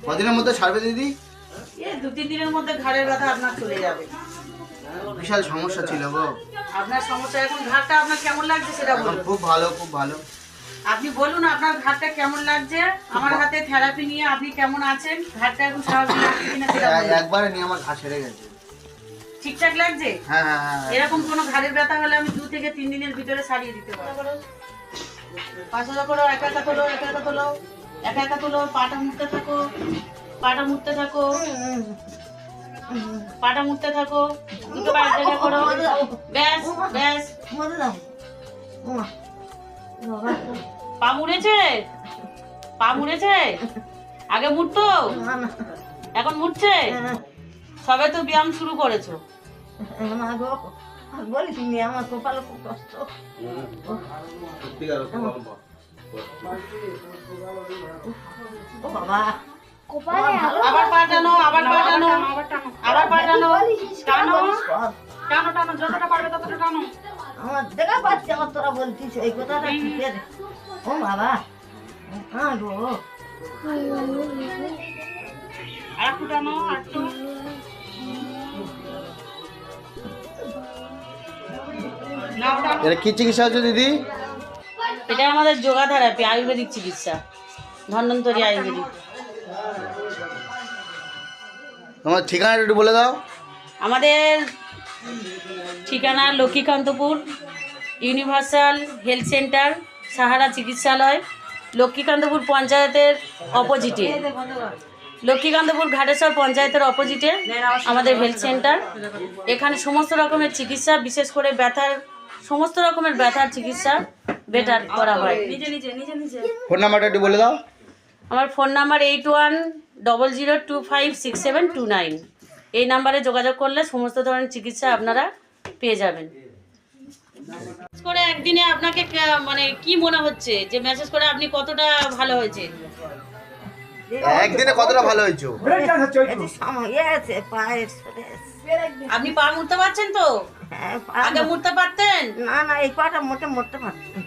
কদিনের মধ্যে ছাড়বে দিদি? এই 2-3 দিনের মধ্যে ঘাড়ের ব্যথা আপনার চলে যাবে। বিশাল সমস্যা ছিল গো। আপনার সমস্যা এখন ঘাড়টা আপনার কেমন লাগছে সেটা এখন বলুন। খুব ভালো, খুব ভালো। আপনি বলুন আপনার ঘাড়টা কেমন লাগছে, আমার হাতে থেরাপি নিয়ে আপনি কেমন আছেন, ঘাড়টা এখন স্বাভাবিক লাগছে কিনা সেটা বলুন। একবারে নিয়ে আমার ঘা ছেড়ে গেছে। ঠিকঠাক লাগছে? হ্যাঁ হ্যাঁ হ্যাঁ। এরকম কোনো ঘাড়ের ব্যথা হলে আমি 2 থেকে 3 দিনের ভিতরে সারিয়ে দিতে পারবো। পাশে করো, একা একা তোলো, একা একা তোলো, একা একা তোলো, পাটা মুড়তে থাকো, পাটা মুড়তে থাকো, পাটা মুড়তে থাকো, দুটো পা এক জায়গায় করো, ব্যাস ব্যাস। পা মুড়েছে, পা মুড়েছে, আগে মুড়তো এখন মুড়ছে, সবে তো ব্যায়াম শুরু করেছো। বলি তুমি আমার কপালে খুব কষ্ট। ও বাবা, আবার পা টানো, আবার পা টানো, আবার পা টানো, টানো টানো টানো, যতটা পারবে ততটা টানো। আমার দেখা পাচ্ছি আমার তোরা বলছিস এই কথাটা ঠিক আছে। ও বাবা, হ্যাঁ গো, আর একটু টানো, আর একটু। নাও টানো। এটা কি চিকিৎসা হচ্ছে দিদি? এটা আমাদের যোগা থেরাপি, আয়ুর্বেদিক চিকিৎসা, ধন্বন্তরী আয়ুর্বেদিক। তোমার ঠিকানাটা একটু বলে দাও। আমাদের ঠিকানা Lakshmikantapur universal health centre, Sahara চিকিৎসালয়, লক্ষ্মীকান্তপুর পঞ্চায়েতের অপোজিটে, লক্ষ্মীকান্তপুর ঘাটেশ্বর পঞ্চায়েতের অপোজিটে আমাদের হেলথ সেন্টার। এখানে সমস্ত রকমের চিকিৎসা, বিশেষ করে ব্যথার, সমস্ত রকমের ব্যথার চিকিৎসা বেটার করা হয়। ফোন নাম্বারটা একটু বলে দাও। আমার ফোন নাম্বার 8100256729। এই নাম্বারে যোগাযোগ করলে সমস্ত ধরনের চিকিৎসা আপনারা পেয়ে যাবেন। করে একদিনে আপনাকে মানে কি মনে হচ্ছে যে মেসেজ করে আপনি কতটা ভালো হয়েছে? একদিনে কতটা ভালো হয়েছো? একটু সময় আছে পায়ের সরে আছে। আপনি পা মুড়তে পারছেন তো? হ্যাঁ, আগে মুড়তে পারতেন? না না, এই পাটা মোটে মরতে পারছি না।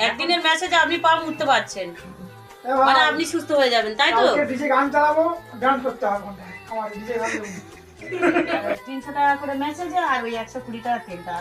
একদিনের মেসেজে আপনি পা মুড়তে পারছেন, মানে আপনি সুস্থ হয়ে যাবেন, তাই তো? গান চালাবো, গান করতে হবে আমার 300 টাকা করে মেসেজে আর ওই 120 টাকা তেলটা।